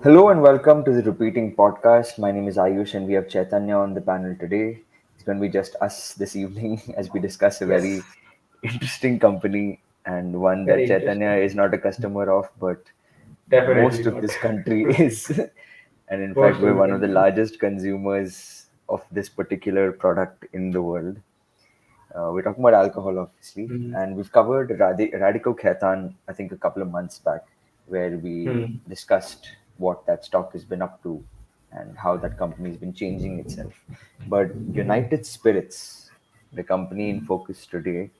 Hello and welcome to the Repeating Podcast. My name is Ayush and we have Chaitanya on the panel today. It's going to be just us this evening as we discuss a very Yes, interesting company and one that very Chaitanya interesting. is not a customer of, but Definitely most of not. this country is. And in fact, Most of we're the one of the country. largest consumers of this particular product in the world. We're talking about alcohol, obviously, Hmm. and we've covered Radico Khaitan, I think, a couple of months back, where we Hmm. discussed what that stock has been up to and how that company has been changing itself. But United Spirits, the company in focus today,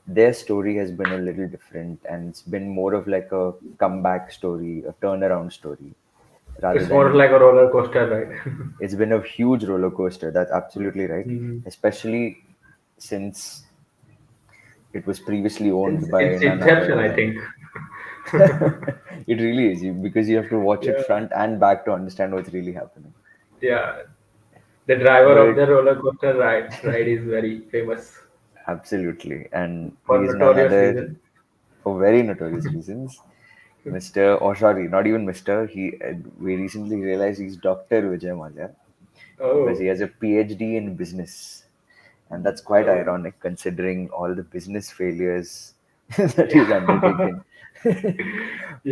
their story has been a little different, and it's been more of like a comeback story, a turnaround story, rather It's more than like a roller coaster ride. it's been a huge roller coaster. That's absolutely right, Hmm. especially since it was previously owned Since by its none inception, other I than. think. It really is because you have to watch it Yeah, front and back to understand what's really happening. yeah. The driver of But the roller coaster ride is very famous absolutely, and for he is none notorious other reason. for very notorious reasons. Mr. Or sorry, not even Mr. He we recently realized he's Dr. Vijay Mallya because he Oh, has a PhD in business, and that's quite oh, ironic considering all the business failures that he's yeah. undertaken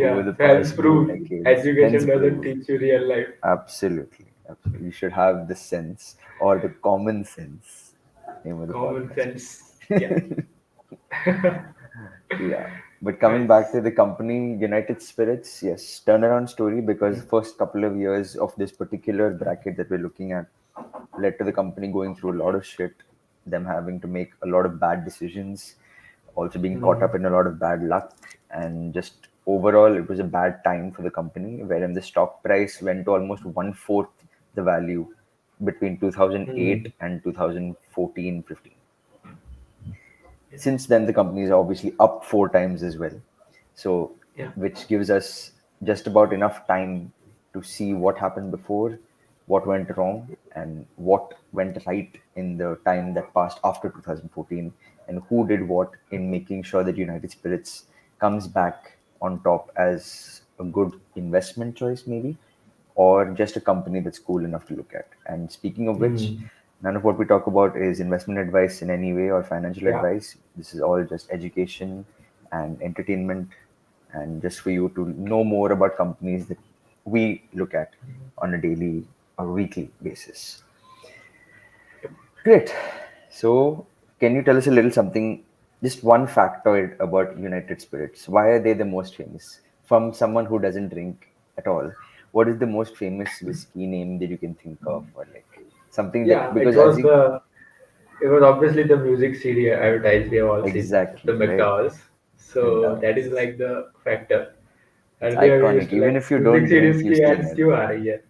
over Yeah, the hence past few proof. decades. Hence, Education doesn't proof. teach you real life. Absolutely, absolutely. You should have the sense or the common sense. Name of the Common podcast. sense. Yeah. Yeah. But coming back Nice. to the company, United Spirits, yes, turnaround story because first couple of years of this particular bracket that we're looking at led to the company going through a lot of shit, them having to make a lot of bad decisions, also being caught Hmm. up in a lot of bad luck, and just overall, it was a bad time for the company, wherein the stock price went to almost one fourth the value between Hmm. 2008 and 2014-15. Since then, the company is obviously up four times as well. So, Yeah. which gives us just about enough time to see what happened before, what went wrong, and what went right in the time that passed after 2014, and who did what in making sure that United Spirits comes back on top as a good investment choice, maybe, or just a company that's cool enough to look at. And speaking of which, Hmm. none of what we talk about is investment advice in any way or financial Yeah. advice. This is all just education and entertainment, and just for you to know more about companies that we look at on a daily or weekly basis. Great. So, can you tell us a little something, just one factoid about United Spirits? Why are they the most famous? From someone who doesn't drink at all, what is the most famous whiskey name that you can think of, or like something that Yeah. because as you It was obviously the music CD advertised. We have all seen the exactly right, McDowell's. So that is McDonald's. like the factor. It's Earlier we used iconic. to Even like if you music don't drink, CDs you की still ads know क्यों them. आ रही है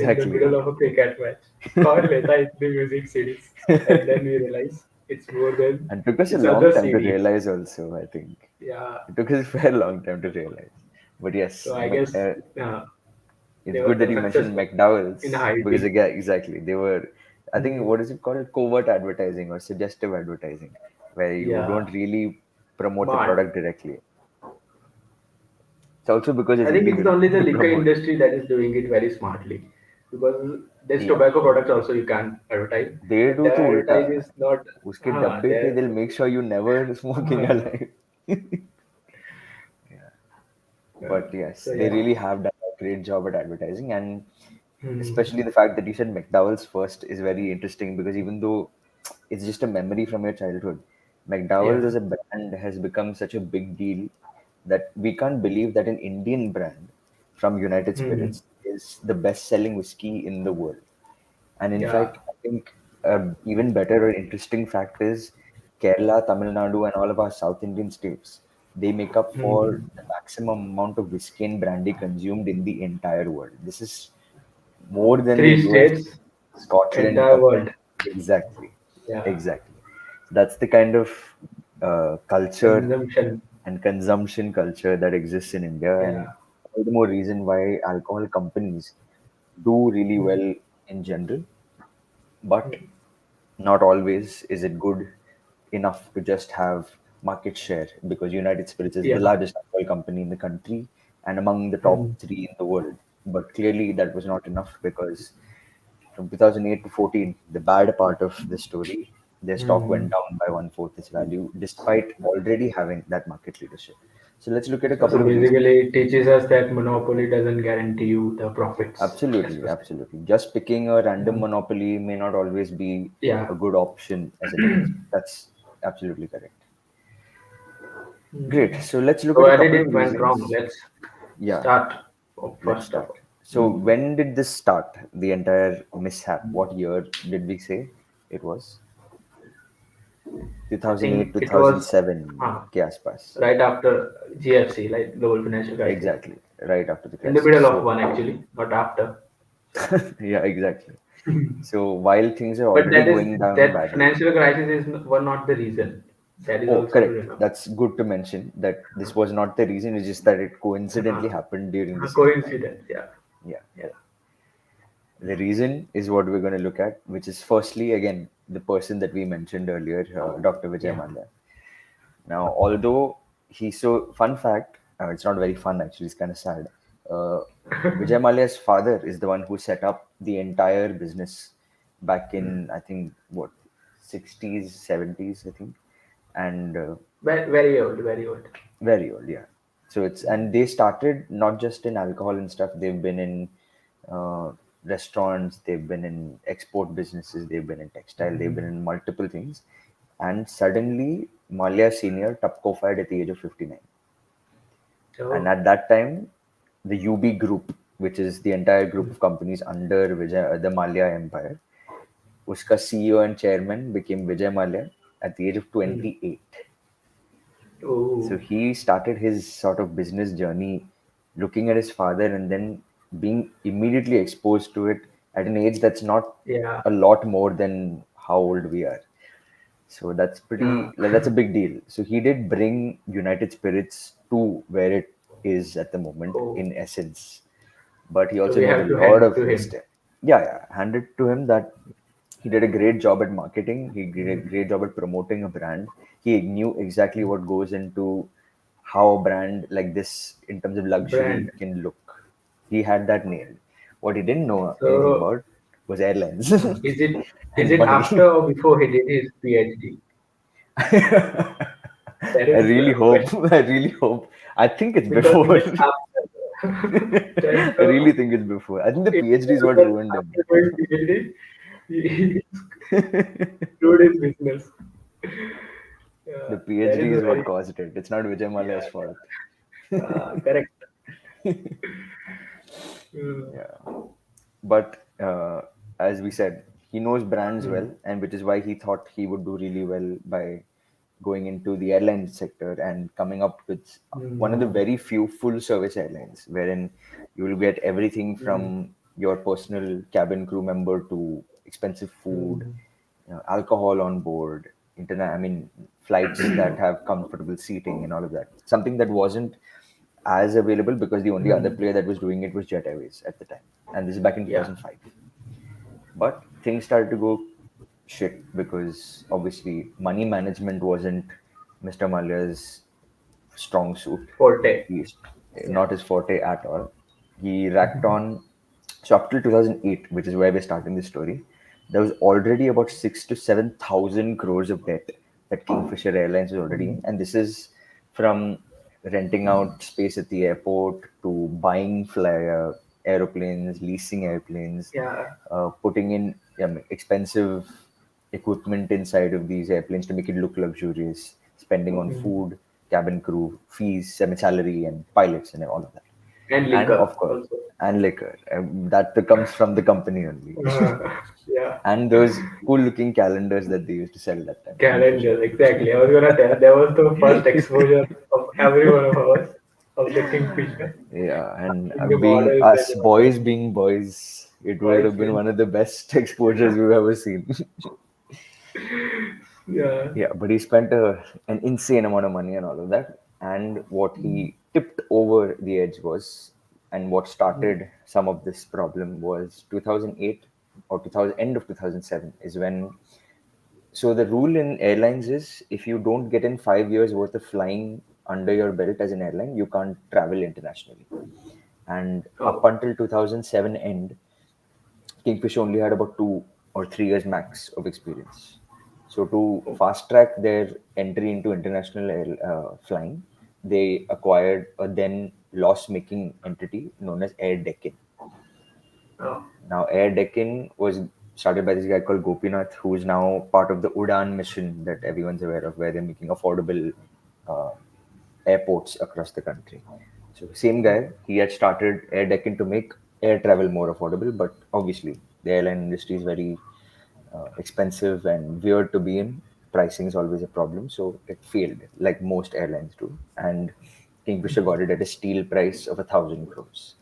in the Exactly. middle of a cricket match? कौन लेता है इतनी music CDs? And then we realize it's more than And took us a it's long other time to CDs. realize also, I think. Yeah. It took us a very long time to realize. But yes, So I guess uh, it's they were good that the you mentioned successful in McDowell's because hyping. again, exactly, they were, I think, Hmm. what is it called? Covert advertising or suggestive advertising, where you Yeah. don't really promote the Smart. product directly. It's also because it's I think it's illegal only the to liquor promote. industry that is doing it very smartly because there's Yeah, tobacco products also you can't advertise, they but do the to ulta. advertise is not. उसके डब्बे पे There. they'll make sure you never smoke in your life. But yes, So they yeah. really have done a great job at advertising, and Hmm. especially the fact that you said McDowell's first is very interesting because even though it's just a memory from your childhood, McDowell's Yeah. as a brand has become such a big deal that we can't believe that an Indian brand from United Hmm. Spirits is the best-selling whiskey in the world. And in Yeah. fact, I think even better or interesting fact is Kerala, Tamil Nadu, and all of our South Indian states, they make up for Hmm. the maximum amount of whiskey and brandy consumed in the entire world. This is more than the Three US, states, Scotland, entire world. exactly, Yeah. exactly. That's the kind of culture Consumption. and consumption culture that exists in India, and Yeah. all the more reason why alcohol companies do really well in general, but not always is it good enough to just have market share because United Spirits is the Yeah. largest alcohol company in the country and among the Hmm. top three in the world. But clearly, that was not enough because from 2008 to 14, the bad part of the story, their stock went Hmm. down by one fourth its value, despite already having that market leadership. So let's look at a So couple of reasons. basically, it teaches us that monopoly doesn't guarantee you the profits, as Absolutely, per se. absolutely. Just picking a random Hmm. monopoly may not always be Yeah. a good option as an investment. That's absolutely correct. Great. Hmm. So let's look So at a where did couple of it went wrong? reasons. Let's Yeah, start let's first of start. all. So when did this start? The entire mishap. What year did we say it was? I 2008, think it was 2007 uh, के आसपास. right after GFC, like global financial crisis, Exactly. Right after the in the crisis. middle of So one actually, not after. yeah, exactly. So while things are But already going down that badly. financial crisis is were not the reason. That is Oh, also to correct. remember. That's good to mention that this was not the reason. It's just that it coincidentally Uh, happened during the a same time. coincidence, yeah, Yeah, yeah, yeah. The reason is what we're going to look at, which is firstly, again, the person that we mentioned earlier, Dr. Vijay yeah. Mallya. Now, although he's so, fun fact, it's not very fun actually, it's kind of sad. Uh, Vijay Mallya's father is the one who set up the entire business back in, I think, what, 60s, 70s, I think. And Very old, very old. very old, yeah. So it's and they started not just in alcohol and stuff. They've been in uh, restaurants. They've been in export businesses. They've been in textile. They've been in multiple things. And suddenly, Malia Senior Tupco-fied at the age of 59. And So at that time, the UB Group, which is the entire group of companies under the Malia Empire, uska CEO and chairman became Vijay Malia at the age of mm. 28. So Oh, he started his sort of business journey looking at his father and then being immediately exposed to it at an age that's not yeah. a lot more than how old we are. So that's Uh, pretty, like, that's a big deal. So he did bring United Spirits to where it is at the moment oh, in essence, but he so also we made a have to lot hand it of to him. mistakes. Yeah, yeah, hand it to him that he did a great job at marketing. He did a great job at promoting a brand. He knew exactly what goes into how a brand like this, in terms of luxury, Brand. can look. He had that nailed. What he didn't know anything So about was airlines is and it after money. or before he did his PhD? That I is really the hope. question. I really hope. I think it's Because if before. it's after, then I really think it's before. I think the if PhD is what because ruined him. after doing PhD, he screwed his business. The Yeah, that PhD is is what very caused it. It's not Vijay Mallya's yeah, fault. correct. Uh, Yeah. But as we said, he knows brands mm, well, and which is why he thought he would do really well by going into the airline sector and coming up with one of the mm, very few full service airlines, wherein you will get everything mm, from your personal cabin crew member to expensive food, mm, alcohol on board, internet. I mean, flights that have comfortable seating and all of that. Something that wasn't as available because the only other mm. player that was doing it was Jet Airways at the time, and this is back in Yeah. 2005. But things started to go shit because obviously money management wasn't Mr. Mallya's strong suit. Forte. He's Yeah. not his forte at all. He racked on. So up till 2008, which is where we're starting this story, there was already about 6 to 7 thousand crores of debt that Kingfisher Airlines was already in, and this is from renting out space at the airport to buying aeroplanes, leasing airplanes, Yeah. putting in expensive equipment inside of these airplanes to make it look luxurious, spending on Mm. food, cabin crew, fees, semi-salary, and pilots, and all of that. And And liquor of course, also. and liquor. That comes from the company only. Yeah. And those cool-looking calendars that they used to sell that time, Kingfisher. Calendar, exactly. I was gonna tell. That was the first exposure of every one of us of the Kingfisher. Yeah, and In the being models and us all boys being boys, it would boys have been will. one of the best exposures we've ever seen. Yeah. Yeah, but he spent an insane amount of money and all of that. And what he tipped over the edge was, and what Mm. started some of this problem was 2008 or 2000, end of 2007 is when. So the rule in airlines is if you don't get in 5 years worth of flying under your belt as an airline, you can't travel internationally. And up Oh, until 2007 end, Kingfisher only had about 2 or 3 years max of experience. So to oh, fast track their entry into international flying, they acquired a then loss-making entity known as Air Deccan. oh, Now, Air Deccan was started by this guy called Gopinath, who is now part of the Udan mission that everyone's aware of, where they're making affordable uh, airports across the country. So, same guy, he had started Air Deccan to make air travel more affordable, but obviously, the airline industry is very expensive and weird to be in. Pricing is always a problem, so it failed, like most airlines do. And Kingfisher got it at a steel price of 1,000 crores.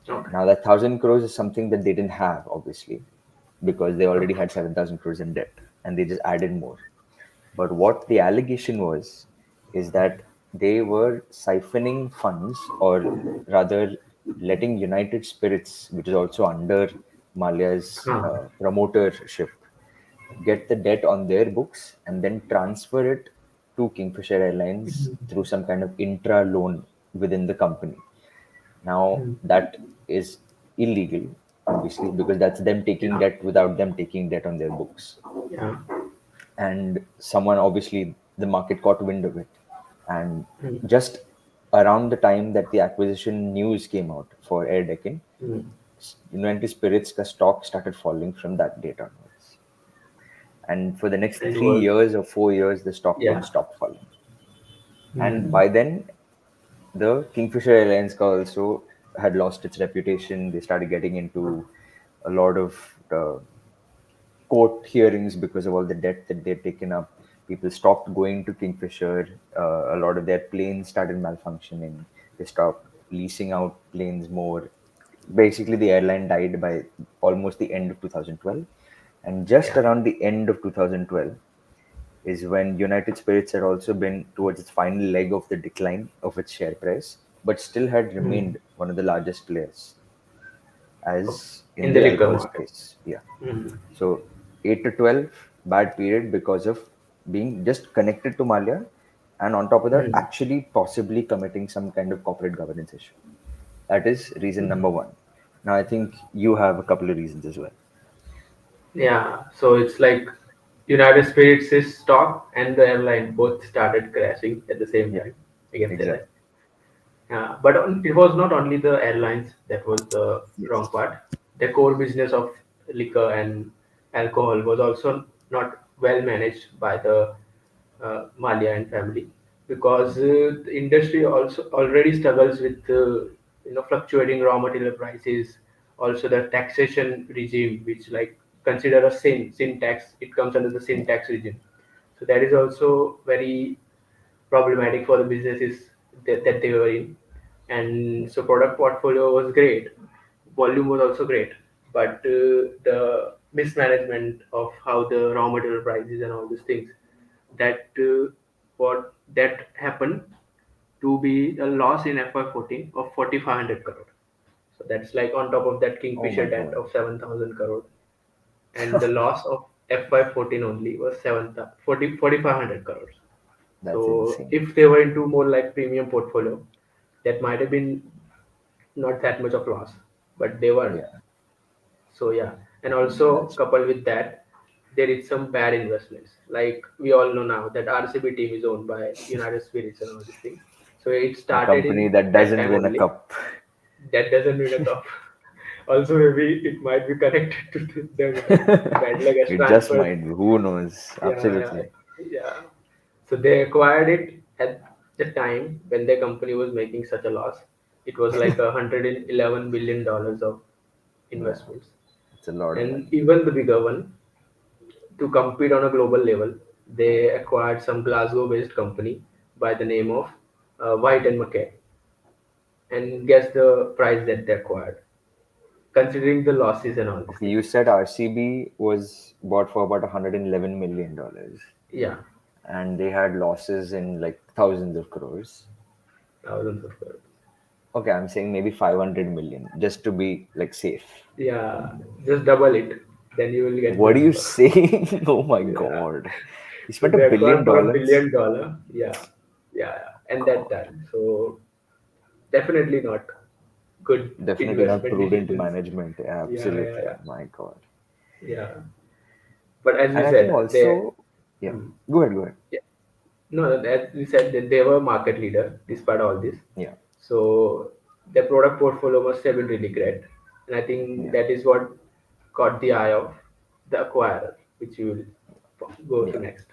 okay. Now, that 1,000 crores is something that they didn't have, obviously, because they already Okay. had 7,000 crores in debt and they just added more. But what the allegation was is that they were siphoning funds, or rather, letting United Spirits, which is also under Mallya's Huh. promotership, get the debt on their books and then transfer it to Kingfisher Airlines through some kind of intra loan within the company. Now, that is illegal, obviously, because that's them taking Yeah. debt without them taking debt on their books. Yeah. And someone, obviously, the market caught wind of it. And Hmm. just around the time that the acquisition news came out for Air Deccan, Hmm. United Spirits ka stock started falling from that date onwards. And for the next And it three was, years or 4 years, the stock won't yeah. stop falling. And Hmm. by then, the Kingfisher Airlines also had lost its reputation. They started getting into a lot of court hearings because of all the debt that they'd taken up. People stopped going to Kingfisher. A lot of their planes started malfunctioning. They stopped leasing out planes more. Basically, the airline died by almost the end of 2012. And just Yeah. around the end of 2012 is when United Spirits had also been towards its final leg of the decline of its share price, but still had Hmm. remained one of the largest players Okay. as in In the the liquor alcohol market. space. Yeah. Hmm. So 8 to 12, bad period because of being just connected to Mallya, and on top of that, Hmm. actually possibly committing some kind of corporate governance issue. That is reason number one. Now, I think you have a couple of reasons as well. Yeah. So it's like United States' stock and the airline both started crashing at the same Yeah, time. I can say that. exactly. But it was not only the airlines that was the Yes. wrong part. The core business of liquor and alcohol was also not well managed by the Mallya and family, because the industry also already struggles with fluctuating raw material prices, also the taxation regime, which like consider a sin tax. It comes under the sin Yeah. tax regime, so that is also very problematic for the businesses that they were in. And so product portfolio was great, volume was also great, but the mismanagement of how the raw material prices and all these things, that what that happened to be a loss in FY14 of 4,500 crore. So that's like on top of that Oh Kingfisher my debt God. of 7,000 crore, and the loss of FY14 only was 4,500 crores. That's So insane. if they were into more like premium portfolio, that might have been not that much of loss, but they weren't. Yeah, So yeah, and also that's coupled with that, there is some bad investments. Like we all know now that RCB team is owned by United Spirits and all these things. So it a started company in that that doesn't time win a only. cup. That doesn't win a cup. Also, maybe it might be connected to them. Bad luck has It just transferred. might be. Who knows? Yeah, yeah, Absolutely. yeah. So they acquired it at the time when their company was making such a loss. It was like $111 billion of Yeah, investments. it's a lot of And money. even the bigger one, to compete on a global level, they acquired some Glasgow-based company by the name of White and McKay. And guess the price that they acquired, considering the losses and all these Okay, things. you said RCB was bought for about $111 million, Yeah, and they had losses in like thousands of crores. thousands of crores. Okay, I'm saying maybe 500 million just to be like safe. Yeah, just double it, then you will get the What are you number. saying? Oh my Yeah. God. You So spent a they billion acquired for a dollars? billion dollar. Yeah, yeah, yeah. And that God. time. So definitely not. good Definitely not investment prudent decisions. management. Yeah, Yeah, yeah, absolutely. yeah, My God. yeah. But as And we I think said, they also, yeah. hmm, Go ahead. Go ahead. yeah, no, as we said that they were market leader despite all this. Yeah. So their product portfolio must have been really great, and I think Yeah. that is what caught the eye of the acquirer, which we will go to Yeah. next.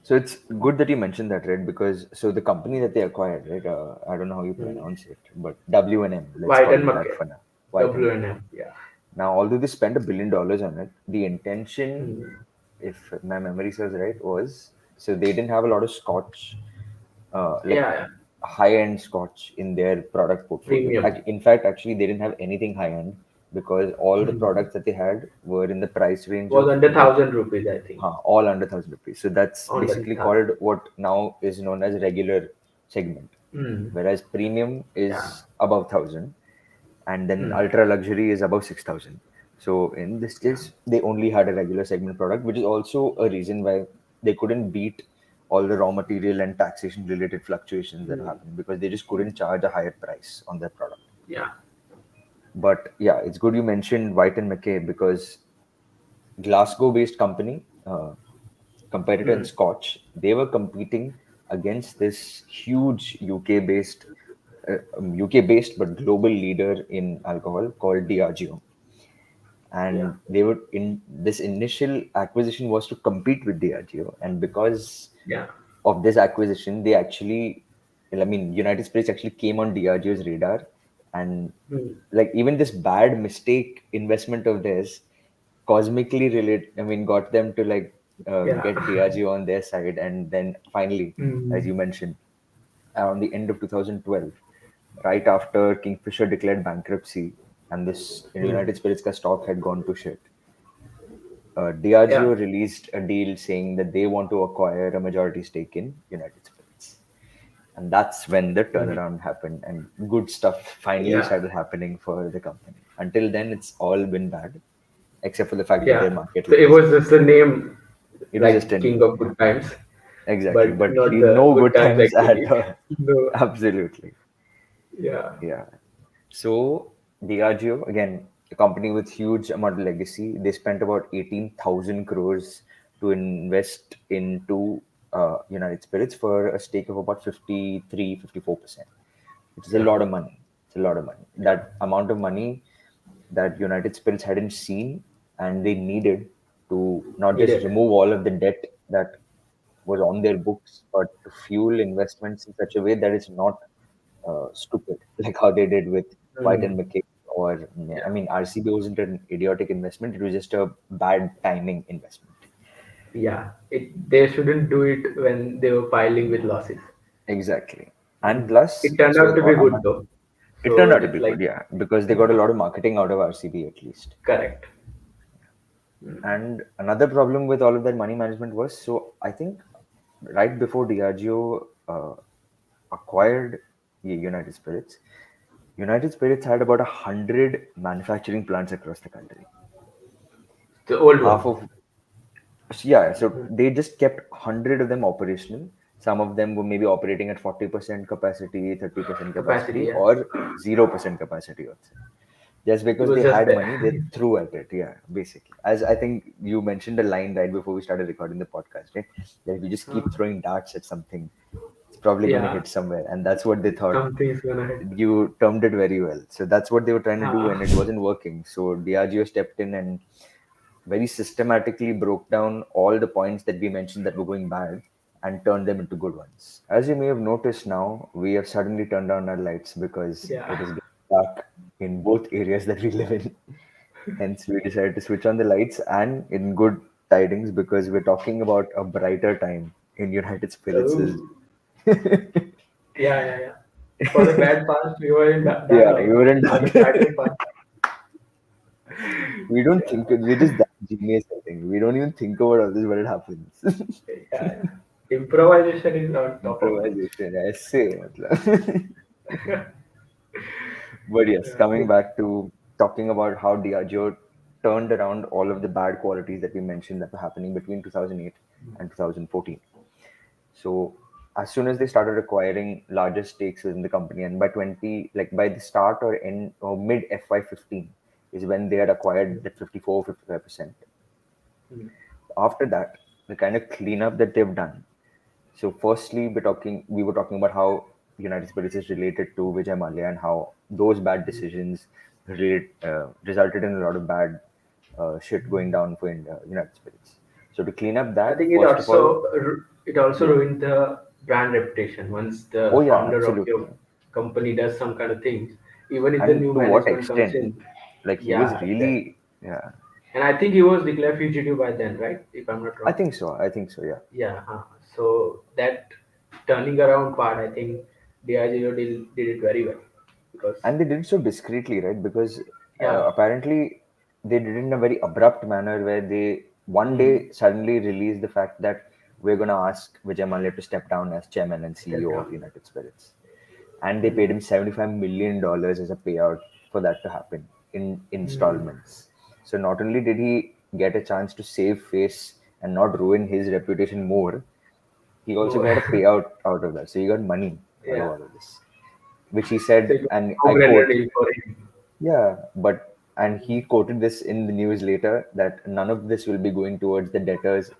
So it's good that you mentioned that, right? Because so the company that they acquired, right? I don't know how you Hmm. pronounce it, but W&M. Let's White call and it that McKay, for now. White and McKay. W&M, yeah. Now, although they spent $1 billion on it, the intention, Hmm. if my memory serves right, was so they didn't have a lot of scotch, like Yeah, yeah. high-end scotch in their product portfolio. Premium. In fact, actually, they didn't have anything high-end because all the Hmm. products that they had were in the price range Was of under like ₹1,000, I think. all under 1,000 rupees. So that's Under basically 1,000. called what now is known as regular segment, Hmm. whereas premium Yeah. is above 1,000, and then Hmm. ultra luxury is above 6,000. So in this Yeah. case, they only had a regular segment product, which is also a reason why they couldn't beat all the raw material and taxation related fluctuations that Hmm. happened because they just couldn't charge a higher price on their product. Yeah. But yeah, it's good you mentioned White and McKay because Glasgow-based company, competitor in Hmm. Scotch, they were competing against this huge UK-based but global leader in alcohol called Diageo, Yeah. and they were in this initial acquisition was to compete with Diageo, and because Yeah. of this acquisition, they actually, I mean, United Spirits actually came on Diageo's radar, and Hmm. like even this bad mistake investment of theirs cosmically relate, I mean, got them to like Yeah. get Diageo on their side, and then finally, as Hmm. you mentioned, around the end of 2012, right after Kingfisher declared bankruptcy and this Hmm. United Spirits ka stock had gone to shit, Yeah. Diageo released a deal saying that they want to acquire a majority stake in United Spirits. And that's when the Hmm. turnaround happened and good stuff finally Yeah. started happening for the company. Until then, it's all been bad, except for the fact that they're Yeah. market So it leaders. was just a name It was just a like King name. of Good Times, Exactly. but But not the no good good times times at actually. all. No. Absolutely. Yeah. Yeah. So Diageo, again, a company with huge amount of legacy, they spent about 18,000 crores to invest into United Spirits for a stake of about 53-54%, which is a Yeah. lot of money. It's a lot of money. Yeah. That amount of money that United Spirits hadn't seen and they needed to not just Needed. remove all of the debt that was on their books, but to fuel investments in such a way that it's not stupid, like how they did with White and Hmm. McKay. Or, I Yeah. mean, RCB wasn't an idiotic investment, it was just a bad timing investment. Yeah. They shouldn't do it when they were piling with losses. Exactly. And Hmm. plus, It turned out so to be good though. it turned So out to it's be like, good, yeah, because they got a yeah, lot of marketing out of RCB at least. correct. And another problem with all of that money management was so I think right before Diageo acquired United Spirits, United Spirits had about 100 manufacturing plants across the country. The old Half ones. of Yeah, so they just kept 100 of them operational. Some of them were maybe operating at 40% capacity, 30% Capacity, capacity, yeah. or 0% capacity also. Just It because was they just had there. money, they threw at it. Yeah, basically. As I think you mentioned a line right before we started recording the podcast, right? That if you just Uh, keep throwing darts at something, it's probably going to yeah. hit somewhere. And that's what they thought. Something's gonna hit. You termed it very well. So that's what they were trying to do, Uh, and it wasn't working. So Diageo stepped in and very systematically broke down all the points that we mentioned that were going bad and turned them into good ones. As you may have noticed now, we have suddenly turned down our lights because yeah. it is getting dark in both areas that we live in. Hence, we decided to switch on the lights and in good tidings because we're talking about a brighter time in United Spirits. Oh. Yeah, yeah, yeah. For the bad past, we were in dark Yeah, you light. were in For dark. the brighter past, We don't yeah, think we're just that genius, I think. We don't even think about all this when it happens. yeah, yeah. Improvisation is on top of this. Improvisation, ऐसे मतलब. But yes, Yeah, coming back to talking about how Diageo turned around all of the bad qualities that we mentioned that were happening between 2008 and 2014. So as soon as they started acquiring larger stakes within the company, and by 20, like by the start or end or mid FY15 is when they had acquired that 54-55%. Mm. After that, the kind of cleanup that they've done. So firstly, we were talking about how United Spirits is related to Vijay Mallya and how those bad decisions resulted in a lot of bad shit going down for United Spirits. So to clean up I that, think first of all, it also yeah, ruined the brand reputation once oh the yeah, founder of absolutely, your company does some kind of things. Even if the and new to what management comes extent? in, Like he was yeah, exactly. really, yeah, And I think he was declared fugitive by then, right? If I'm not I wrong. think so. I think so. Yeah, Yeah. So that turning around part, I think Diageo did it very well because and they did so discreetly, right? Because yeah. apparently they did it in a very abrupt manner, where they one Hmm. day suddenly released the fact that we're going to ask Vijay Mallya to step down as chairman and Step CEO of down. United Spirits, and they paid Hmm. him $75 million as a payout for that to happen in Hmm. installments. So not only did he get a chance to save face and not ruin his reputation more, he also Oh, got a payout out of that. So he got money out of yeah. all of this, which he So said, it was and a I no-brainer quote, deal for him. yeah, and he quoted this in the news later that none of this will be going towards the debtors,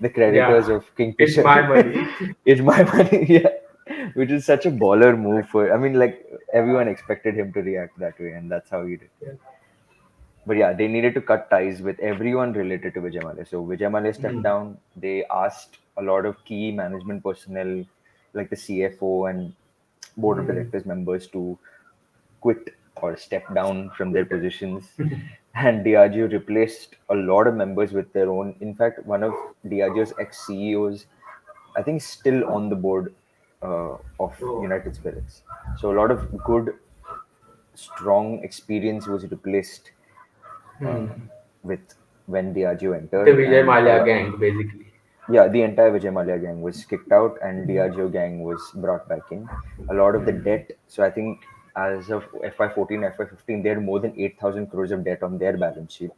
the creditors Yeah. of It's Kingfisher. my money. It's my money, yeah, which is such a baller move for. I mean, like everyone expected him to react that way, and that's how he did. Yeah. But yeah, they needed to cut ties with everyone related to Vijay Mallya. So Vijay Mallya stepped Hmm. down. They asked a lot of key management personnel, like the CFO and board of Hmm. directors members, to quit or step down from their Quit. positions. And Diageo replaced a lot of members with their own. In fact, one of Diageo's ex CEOs, I think, is still on the board of Oh. United Spirits. So a lot of good, strong experience was replaced uh, Hmm. with when Diageo The entered, Vijay and a Mallya lot, gang, basically. yeah, the entire Vijay Mallya gang was kicked out, and Diageo gang was brought back in. A lot of the Hmm. debt, so I think as of FY14, FY15, they had more than 8,000 crores of debt on their balance sheet,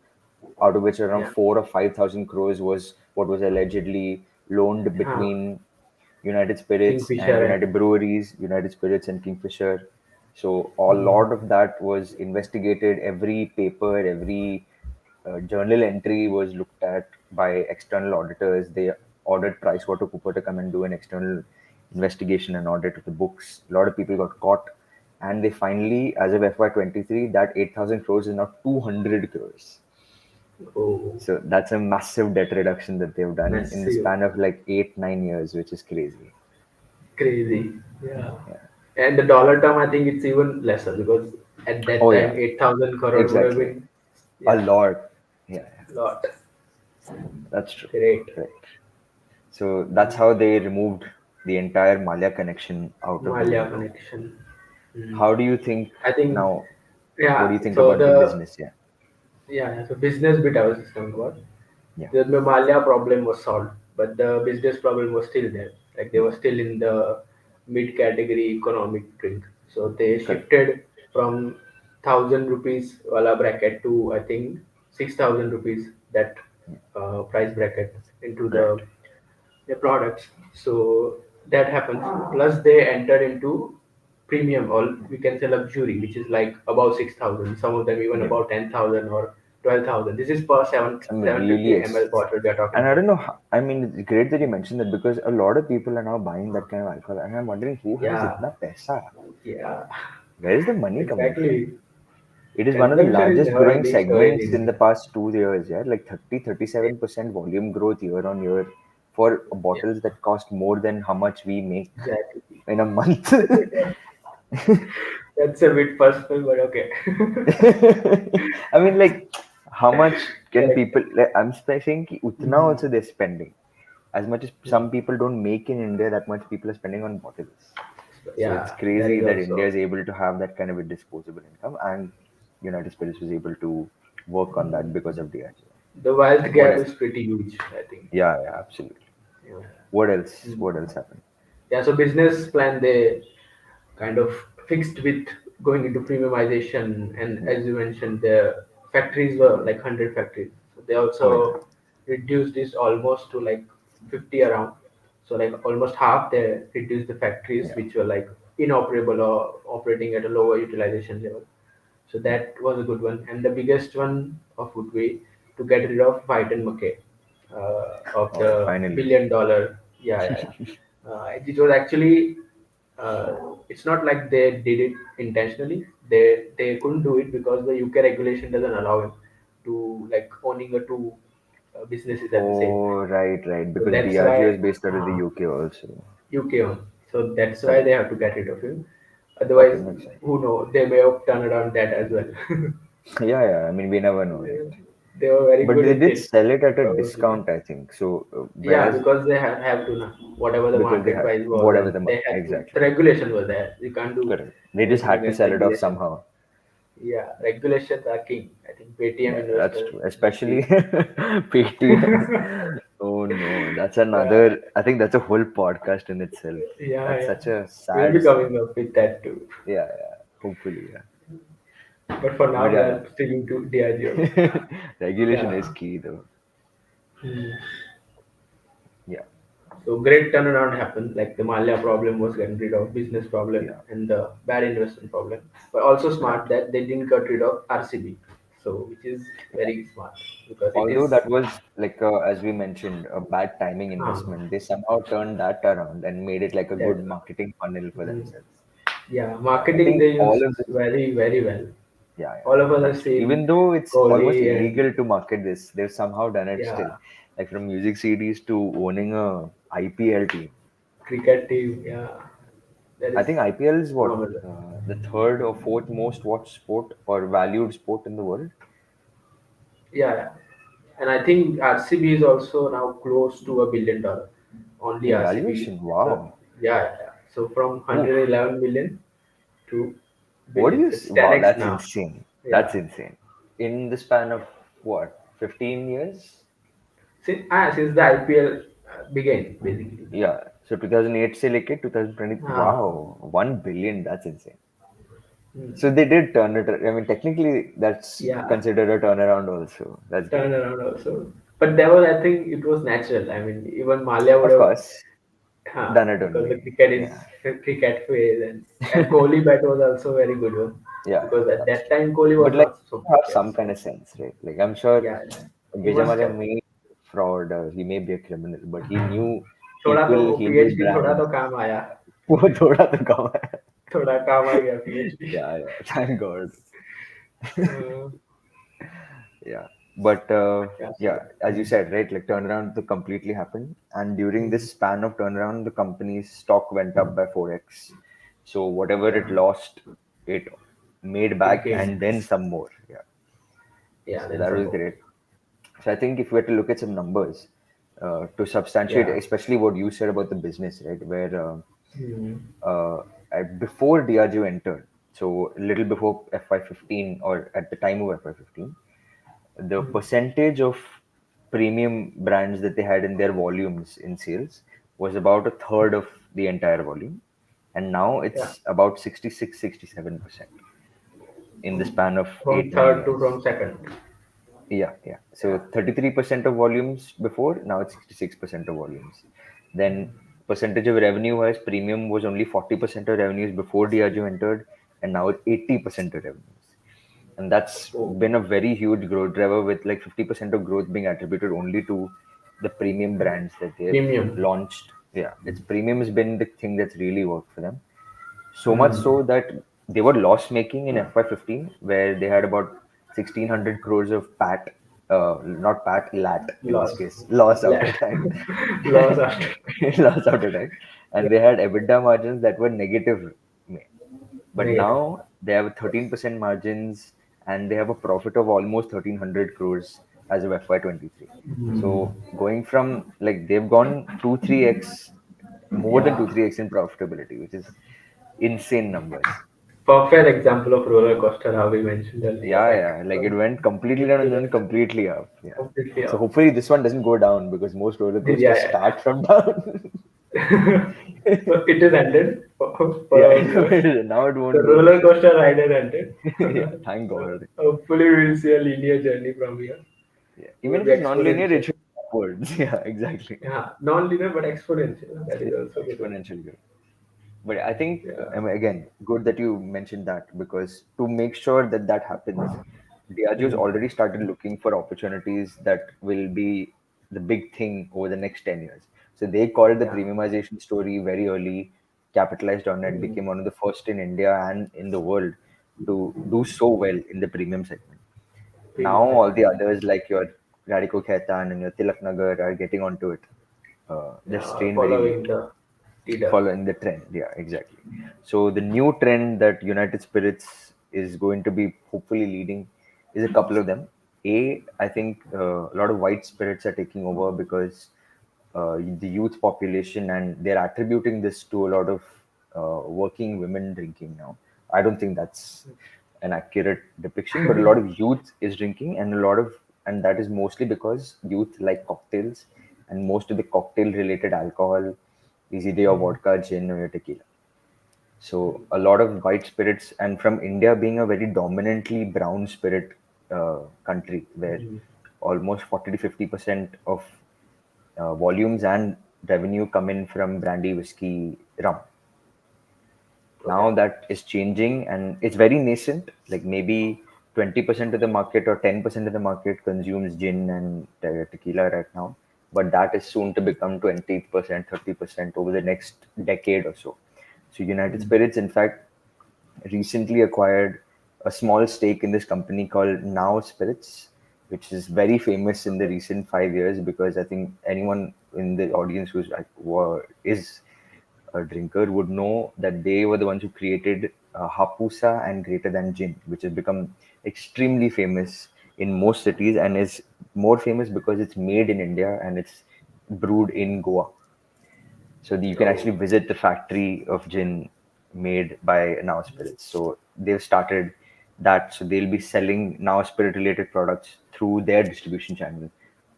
out of which around Yeah. 4 or 5,000 crores was what was allegedly loaned Huh. between United Spirits and Kingfisher United and Breweries, United Spirits and Kingfisher. So a hmm. lot of that was investigated. Every paper, every journal entry was looked at by external auditors. They ordered PricewaterhouseCoopers to come and do an external investigation and audit of the books. A lot of people got caught, and they finally, as of FY23, that 8,000 crores is now 200 crores. Oh, So that's a massive debt reduction that they've done in the massive. span of like 8-9 years, which is crazy. Crazy. Yeah. Yeah. And the dollar term, I think it's even lesser because at that Oh time, yeah, 8,000 crore would have exactly. been, A yeah, lot. Yeah, yeah, a lot. that's true. Great. Right. So that's how they removed the entire Malya connection out of the Mallya window. connection. Hmm. How do you think I think, now? What do yeah. you think So about the the business? Yeah, so business bit I was just talking about. yeah, The Mallya problem was solved, but the business problem was still there. Like they were yeah. still in the mid category economic drink. So they Correct. shifted from 1,000 rupees wala bracket to I think 6,000 rupees that Yeah. price bracket into Right. the products. So that happens. Plus they entered into premium or we can say luxury, which is like about 6,000. Some of them even Yeah. about 10,000 or 12,000. This is per Some really 750 ml bottle we are talking and I about. don't know. I mean, it's great that you mentioned that because a lot of people are now buying that kind of alcohol, and I'm wondering who has Yeah, itna paisa. yeah, Where is the money coming from? exactly. It is one of the Consumption is largest never growing ending story in segments in the India. past 2 years. Yeah, like 37% volume growth year on year for Yeah, bottles that cost more than how much we make exactly. in a month. That's a bit personal, but okay. I mean, like, how much can Correct. people? Like, I'm saying, ki utna Mhm. also they're spending. As much as some people don't make in India, that much people are spending on bottles. So it's Yeah, that crazy is that India also is able to have that kind of a disposable income, and United Spirits was able to work on that because of Diageo. the wealth What gap else? is pretty huge, I think. Yeah, yeah, absolutely. Yeah. What else? Mm. What else happened? Yeah, so business plan they kind of fixed with going into premiumization, and Yeah. as you mentioned, the factories were like 100 factories. So they Oh yeah. also reduced this almost to like 50 around. So like almost half they reduced the factories Yeah. which were like inoperable or operating at a lower utilization level. So that was a good one. And the biggest one of would be to get rid of White and McKay of Oh, the finally. $1 billion. Yeah, yeah, yeah. It was actually it's not like they did it intentionally. They couldn't do it because the UK regulation doesn't allow him to like owning a two businesses at the same time. Oh, right, right. So Because that's Diageo why is based out of the UK also. UK on. So that's why Correct. they have to get rid of him. Okay, Otherwise, makes sense. who know? They may have turned around that as well. Yeah, yeah. I mean, we never know, right? They were very But good they with did it, sell it at a probably. discount, I think. So, Yeah, whereas because they have to now. Whatever the because they market had price was, whatever and the they had to. The exactly regulation was there. You can't do correct. They just anything had to against sell it off regulation. somehow. Yeah, regulations are king. I think Paytm Yeah, that's investors true. must Especially be. Paytm. Oh no, that's Yeah, another. I think that's a whole podcast in itself. yeah, That's yeah. such a We'll sad be coming story. up with that too. Yeah, yeah. Hopefully, yeah. But for But now, we yeah, are sticking to Diageo. regulation is Yeah. key though. Hmm. Yeah, So great turnaround happened. Like the Mallya problem was getting rid of, business problem yeah. and the bad investment problem. But also Right. smart that they didn't get rid of RCB. So which is very smart because it Although is that was like, as we mentioned, a bad timing investment, they somehow turned that around and made it like a that good marketing funnel for mm, themselves. yeah, I marketing think they all used of this, very very well. yeah, yeah, All of us have that's true. seen Even though it's almost Kohli and illegal to market this, they've somehow done it still. yeah, Like from music CDs to owning a IPL team. cricket team. Yeah, that I is think IPL is what, phenomenal. the third or fourth most watched sport or valued sport in the world Yeah, yeah. And I think RCB is also now close to $1 billion. Only in RCB. valuation. So Wow. yeah, yeah, yeah. So from Oof. 111 million to What do billions. you? It's Wow, 10x that's now. insane. That's Yeah. insane. In the span of what, 15 years? Since the IPL began basically. Yeah. So 2008 से लेके 2020. Ah, Wow, 1 billion. That's insane. So hmm. they did turn it. I mean, technically, that's Yeah, considered a turnaround also. That's turn great. around also. But there was, I think, it was natural. I mean, even Malia would Of have, course, huh, done it because the only. cricket is Yeah. cricket phase, and Kohli bat was also very good one Yeah, yeah, because at that's that true. time Kohli was But like, not so have famous. some kind So of sense, right? Like, I'm sure yeah, he Vijay must Mallya have. may be fraud, he may be a criminal, but he knew थोड़ा तो people, he knew PhD थोड़ा brands. तो काम आया वो थोड़ा तो कम है. थोड़ा काम आ गया PhD. Yeah, yeah. Thank God. Uh, Yeah. But yeah, yeah, so, as you said, right, like turnaround to completely happened. And during this span of turnaround, the company's stock went up by 4x. So whatever yeah, it lost, it made it back gained. and then some more. Yeah. Yeah, So then that some was more. great. So I think if we had to look at some numbers to substantiate, Yeah. especially what you said about the business, right, where Hmm. uh, before Diageo entered, so a little before FY15 or at the time of FY15, the percentage of premium brands that they had in their volumes in sales was about a third of the entire volume. And now Yeah, it's about 66, 67% in the span of from 8, 9 third to years. from second. Yeah, yeah. So Yeah. 33% of volumes before, now it's 66% of volumes. Then percentage of revenue wise, premium was only 40% of revenues before Diageo entered, and now it's 80% of revenues. And that's Oh, been a very huge growth driver with like 50% of growth being attributed only to the premium brands that they've premium. launched. Yeah, it's premium has been the thing that's really worked for them. So much Hmm. so that they were loss making in FY15, where they had about 1600 crores of PAT, not PAT, LAT in this Loss. case, loss after La- tax, Loss after. loss after tax, Yeah. and they had EBITDA margins that were negative. But Negative. now they have 13% margins and they have a profit of almost 1300 crores as of FY23. So going from like they've gone 2 3x, more than 2 Yeah. 3x in profitability, which is insane numbers. Perfect example of roller coaster, how we mentioned earlier. Yeah, Like yeah. Like it went completely down and then completely up. Yeah. completely So off. hopefully this one doesn't go down because most roller Yeah, coasters yeah, start from down. yeah. So it is ended for Yeah, our viewers. now it The won't go this roller way. coaster ride has ended. Yeah, thank So God. hopefully we will see a linear journey from here. Yeah. We Even will if be it's non-linear, it exponential. should. upwards. Yeah, exactly. Yeah, non-linear but exponential. That is also good one. Exponential growth. But I think, Yeah. I mean, again, good that you mentioned that, because to make sure that that happens, Diageo's Mm. already started looking for opportunities that will be the big thing over the next 10 years. So they called the Yeah. premiumization story very early, capitalized on it, Mm. became one of the first in India and in the world to do so well in the premium segment. Now Premium all segment. the others like your Radico Khaitan and your Tilak Nagar are getting onto it. They're Yeah, staying very following late, the leader. following the trend. Yeah, exactly. So the new trend that United Spirits is going to be hopefully leading is a couple of them. I think a lot of white spirits are taking over because the youth population, and they're attributing this to a lot of working women drinking now. I don't think that's an accurate depiction, but a lot of youth is drinking, and and that is mostly because youth like cocktails, and most of the cocktail related alcohol is either your vodka, gin, or your tequila. So a lot of white spirits, and from India being a very dominantly brown spirit country, where Mm. almost 40 to 50% of volumes and revenue come in from brandy, whiskey, rum. Okay. Now that is changing, and it's very nascent. Like maybe 20% of the market or 10% of the market consumes gin and tequila right now, but that is soon to become 20%, 30% over the next decade or so. So United Mm. Spirits, in fact, recently acquired a small stake in this company called Now Spirits, which is very famous in the Okay. recent 5 years, because I think anyone in the audience is a drinker would know that they were the ones who created Hapusa and Greater Than Gin, which has become extremely famous in most cities, and is more famous because it's made in India and it's brewed in Goa. So you can Oh. actually visit the factory of gin made by Now Spirits. So they've started that. So they'll be selling Now Spirit related products through their distribution channel.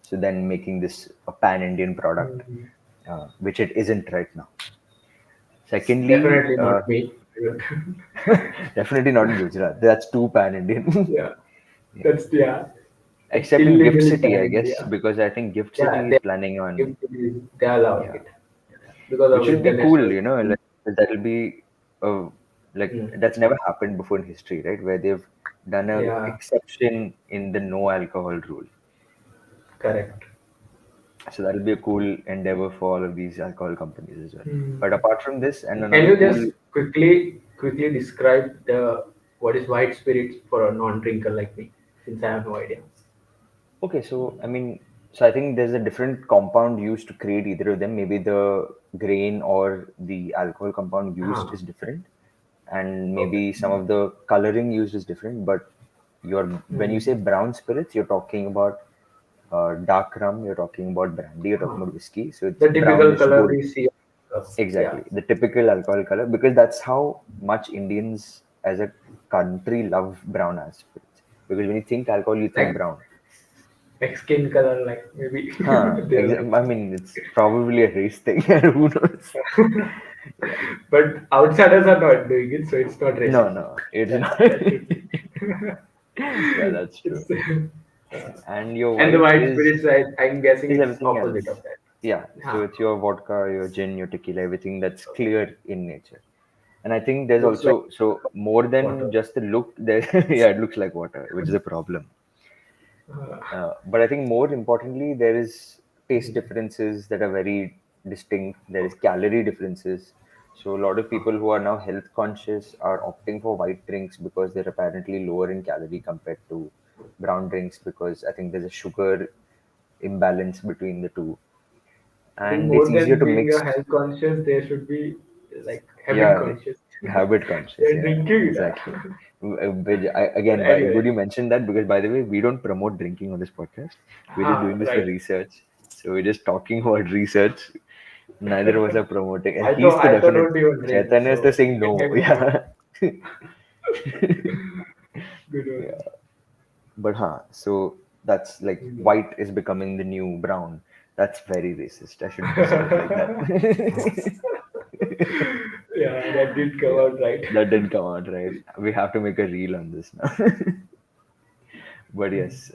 So then making this a pan Indian product, Mm. which it isn't right now. Secondly, Definitely not me. definitely not in Gujarat. That's too pan Indian. Yeah, that's yeah. It's Except in Gift illegally City, I banned. guess, Yeah, because I think Gift yeah. City is planning on, They are allowing yeah, it because which of will be cool, international. like that'll be uh, like Mm. that's never happened before in history, right? Where they've done a Yeah, exception in the no alcohol rule. correct. So that'll be a cool endeavor for all of these alcohol companies as well. Mm. But apart from this, and Can another you cool. just quickly describe the what is white spirits for a non-drinker like me, since I have no idea. Okay, so I mean, so I think there's a different compound used to create either of them. Maybe the grain or the alcohol compound used Huh. is different, and Okay. maybe some of the coloring used is different. But when you Mm. say brown spirits, you're talking about dark rum, you're talking about brandy, you're talking Huh. about whiskey. So it's The typical brownish color gold. we see. Yeah. Exactly, the typical alcohol color, because that's how much Indians as a country love brown as spirits. Because when you think alcohol, you think Like brown. skin color, like maybe Huh. they are like. I mean, it's probably a race thing. Who knows? Yeah. But outsiders are not doing it, so it's not No, racist. no, it's not. That should be. Yeah, that's true. It's, And your and the white white spirits, I'm guessing is it's everything opposite else. of that. Yeah. So Huh. it's your vodka, your gin, your tequila, everything that's clear in nature. And I think there's Looks like also, so more than water. just the look, there, yeah, it looks like water, which is a problem. Uh, But I think more importantly, there is taste differences that are very distinct. There is calorie differences. So a lot of people who are now health conscious are opting for white drinks because they're apparently lower in calorie compared to brown drinks, because I think there's a sugar imbalance between the two, I think and it's more easier than to being a mix. health conscious, there should be like habit Yeah, conscious. habit conscious. They're Yeah, drinking. exactly. But Again, good anyway, you mentioned that, because by the way, we don't promote drinking on this podcast. We're just doing this for right. research. So we're just talking about research. Neither of us are promoting, and I he's thought the I thought definite. don't even drink, Chaitanya is the so saying you can no. have it. Yeah, Good one. yeah. But so that's like Mm. white is becoming the new brown. That's very racist. I shouldn't have said it like that. Yeah, that did come Yeah, out right. that didn't come out right. We have to make a reel on this now. But yes,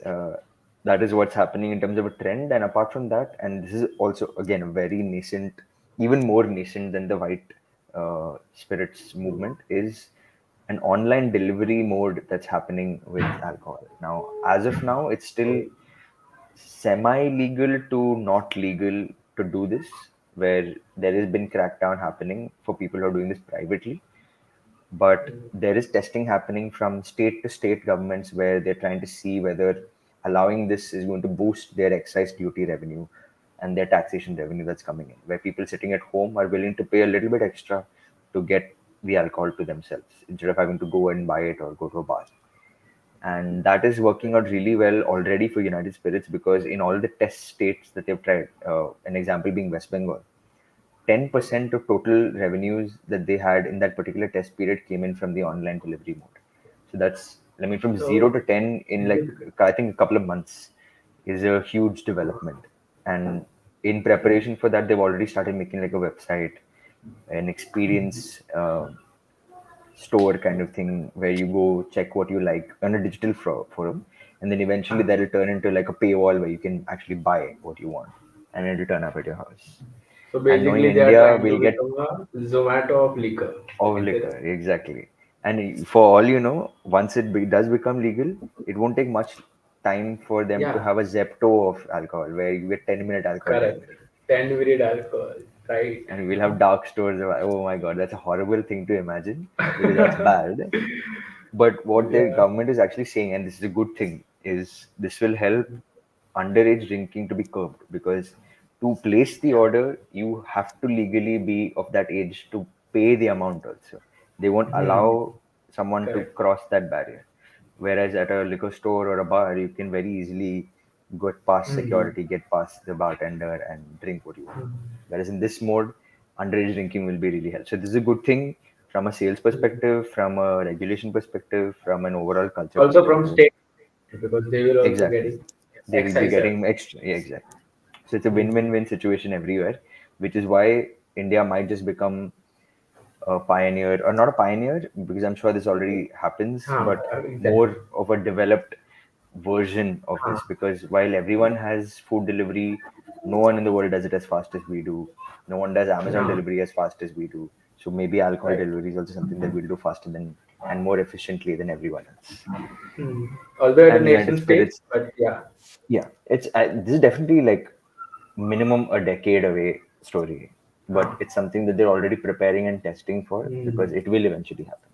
that is what's happening in terms of a trend. And apart from that, and this is also again a very nascent, even more nascent than the white spirits movement, is an online delivery mode that's happening with alcohol. Now, as of now, it's still semi-legal to not legal to do this, where there has been crackdown happening for people who are doing this privately, but Mm. there is testing happening from state to state governments where they're trying to see whether allowing this is going to boost their excise duty revenue and their taxation revenue that's coming in, where people sitting at home are willing to pay a little bit extra to get the alcohol to themselves instead of having to go and buy it or go to a bar. And that is working out really well already for United Spirits, because in all the test states that they've tried, an example being West Bengal, Okay. 10% of total revenues that they had in that particular test period came in from the online delivery mode. So that's, I mean, from 0 So to 10 in this, like, I think a couple of months is a huge development. And in preparation for that, they've already started making like a website, an experience store kind of thing where you go check what you like on a digital forum. And then eventually that'll turn into like a paywall where you can actually buy what you want and it'll turn up at your house. so And knowing basically, they are India, trying to we'll get become a Zomato of liquor. of Is liquor, it? exactly. And for all you know, once does become legal, it won't take much time for them to Yeah, have a Zepto of alcohol where you get 10-minute alcohol correct. delivery. 10-minute alcohol, right? And we'll have dark stores. Oh my God, that's a horrible thing to imagine because that's bad. But what the Yeah. government is actually saying, and this is a good thing, is this will help underage drinking to be curbed, because to place the order, you have to legally be of that age to pay the amount also. They won't Hmm. allow someone to Correct. cross that barrier. Whereas at a liquor store or a bar, you can very easily go past Hmm. security, get past the bartender, and drink what you want. Whereas in this mode, underage drinking will be really helpful. So this is a good thing from a sales perspective, from a regulation perspective, from an overall culture Also from perspective. state, because they will also Exactly. getting They will be excise getting extra. Yeah, exactly. So it's a revenue. win-win-win situation everywhere, which is why India might just become a pioneer, or not a pioneer, because I'm sure this already happens, Huh, but exactly. more of a developed version of Huh, this. Because while everyone has food delivery, no one in the world does it as fast as we do. No one does Amazon huh, delivery as fast as we do. So maybe alcohol right. delivery is also something that we'll do faster than and more efficiently than everyone else. Hmm. Although at a And United nation stage, Spirits, but yeah. yeah, it's this is definitely like minimum a decade away story, but Huh. it's something that they're already preparing and testing for Hmm. because it will eventually happen.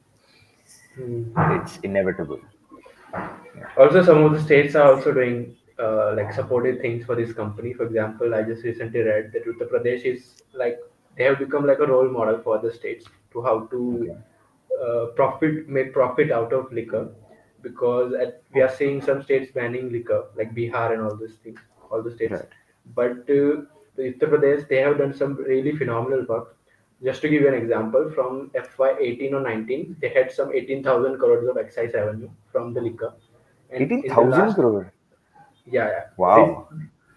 Hmm. It's inevitable. Yeah. Also, some of the states are also doing like supportive things for this company. For example, I just recently read that Uttar Pradesh is like they have become like a role model for the states to how to Okay. make profit out of liquor, because we are Oh, seeing some states banning liquor like Bihar and all these things, all the states. right. But the Uttar Pradesh, they have done some really phenomenal work. Just to give you an example, from FY 18 or 19, they had some 18,000 crores of excise revenue from the liquor. And in the 18,000 last, crore. yeah, yeah. Wow.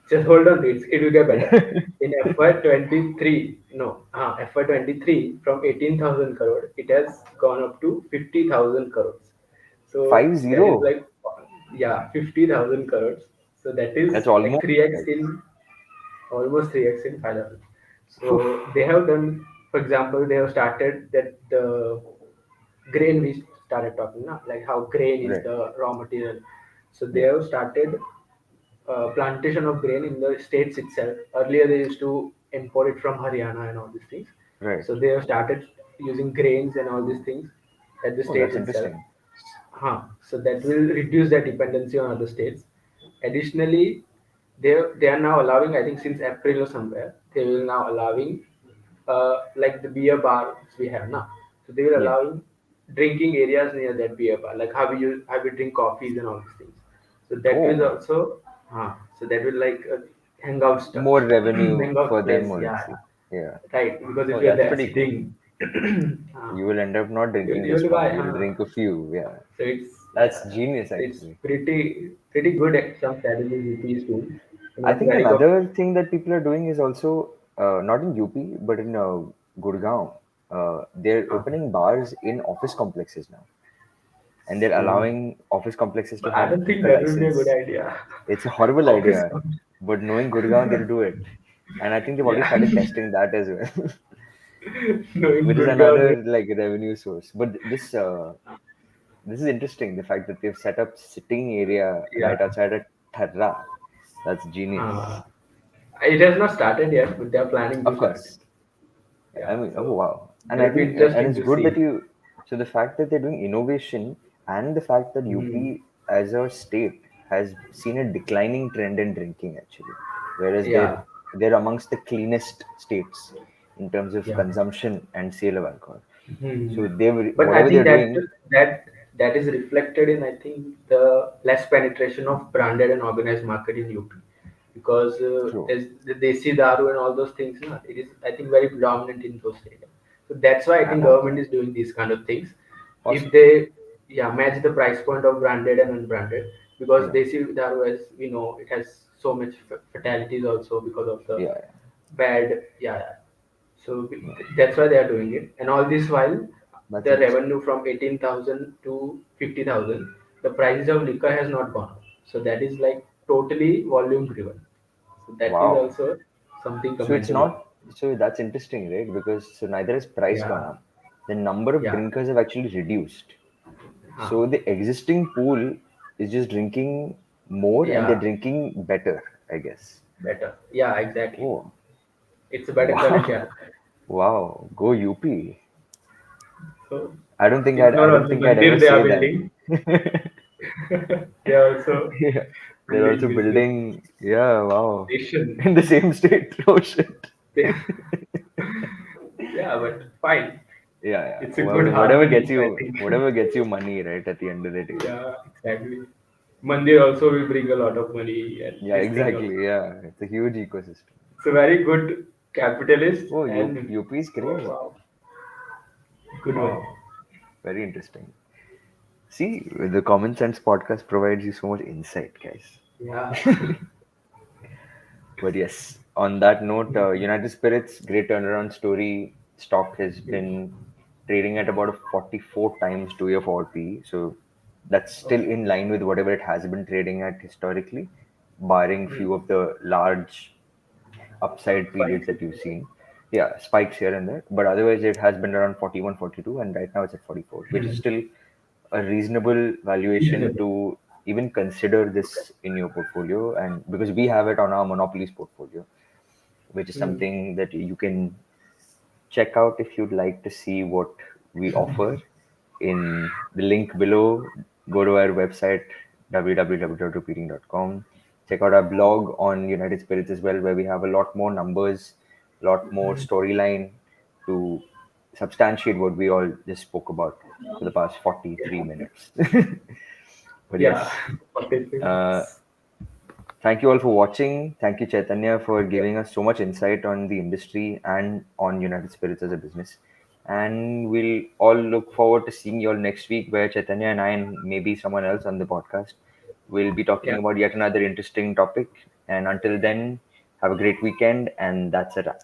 Just hold on, it will get better. In FY 23, no, FY 23, from 18,000 crore, it has gone up to 50,000 crores. So Five that is zero. like, yeah, 50,000 crores. So that That's is like almost 3x like, in almost 3x in 5 years. So they have done, for example, they have started that the grain we started talking now, like how grain is right, the raw material. So they yeah, have started plantation of grain in the states itself. Earlier they used to import it from Haryana and all these things. right. So they have started using grains and all these things at the Oh, states that's itself. interesting. So that will reduce their dependency on other states. Additionally, they are now allowing, I think since April or somewhere, they will now allowing like the beer bars we have now. So they will Yeah. allowing drinking areas near that beer bar, like how we drink coffees and all these things. So that will Oh, also, so that will like hangout stuff, more revenue for hangout them place. Yeah, also. Yeah. right. Because if Oh, you're that's there pretty cool. sitting, You will end up not drinking you this will buy, much. You'll drink a few. Yeah. so it's, That's yeah, genius, so it's actually. pretty good at some strategies UP is doing in I order to think getting up. another thing that people are doing is also not in UP, but in Gurgaon. They're Uh, opening bars in office complexes now. and they're Hmm. allowing office complexes to But I have don't think liquor that would be a good license. idea. It's a horrible Office. idea, but knowing Gurgaon, they'll do it. And I think they've already Yeah. started testing that as well, Knowing which is Gurgaon. another like revenue source. But this is interesting. The fact that they've set up sitting area Yeah. right outside a Tharra. That's genius. Uh, it has not started yet, but they are planning to Of start. course. I Yeah. mean, oh So wow. And that I will be think, and interesting it's to good that see. you, so the fact that they're doing innovation and the fact that Hmm. UP as a state has seen a declining trend in drinking actually, whereas they're Yeah. they're amongst the cleanest states in terms of Yeah. consumption and sale of alcohol. Hmm. So they were But I whatever think they're that doing, that that is reflected in, I think, the less penetration of branded and organized market in UP, because true. there's the Desi Daru and all those things. No, it is, I think, very predominant in those areas. So that's why I think Okay, government is doing these kind of things. If possibly. they, yeah, match the price point of branded and unbranded, because Yeah, Desi Daru, as we know, it has so much fatalities also because of the yeah, bad, yeah. So yeah. that's why they are doing it. And all this while, That's the interesting. revenue from 18,000 to 50,000, the prices of liquor has not gone up. So that is like totally volume driven. So that is Wow. also something So it's commendable. not, so that's interesting, right? Because so neither has price gone Yeah, up. The number of yeah, drinkers have actually reduced. huh. So the existing pool is just drinking more and they're Yeah, drinking better, I guess. better. Yeah, exactly. Oh, It's a better quality wow. alcohol. Wow. Go UP. So it's I not don't only think I'd ever Mandir they are say that. building, they are also Yeah. They're building also business. building, yeah, wow. Nation. In the same state. Oh shit. They, yeah, but fine. Yeah, yeah. It's a Well, good harmony, I think. whatever gets you money, right, at the end of the day. Yeah, exactly. Mandir also will bring a lot of money and Yeah, this thing also. exactly. Yeah. It's a huge ecosystem. It's a very good capitalist Oh, and UP is oh crazy. wow, good one. Wow. Very interesting. See, the Common Sense podcast provides you so much insight, guys. Yeah. But yes, on that note, United Spirits, great turnaround story. Stock has been trading at about a 44 times 2-year forward PE. So that's still Okay. in line with whatever it has been trading at historically, barring Hmm. few of the large upside periods Spikes. that you've seen. Yeah, spikes here and there. But otherwise, it has been around 41, 42, and right now it's at 44, which is still a reasonable valuation Reasonable. to even consider this in your portfolio. And because we have it on our monopolies portfolio, which is Hmm. something that you can check out if you'd like to see what we offer in the link below. Go to our website www.repeating.com. Check out our blog on United Spirits as well, where we have a lot more numbers, a lot more storyline to substantiate what we all just spoke about for the past 43 minutes. But Yeah. yes, 43 uh, minutes. thank you all for watching. Thank you, Chaitanya, for giving us so much insight on the industry and on United Spirits as a business. And we'll all look forward to seeing you all next week, where Chaitanya and I, and maybe someone else on the podcast, will be talking Yeah. about yet another interesting topic. And until then, have a great weekend. And that's a wrap.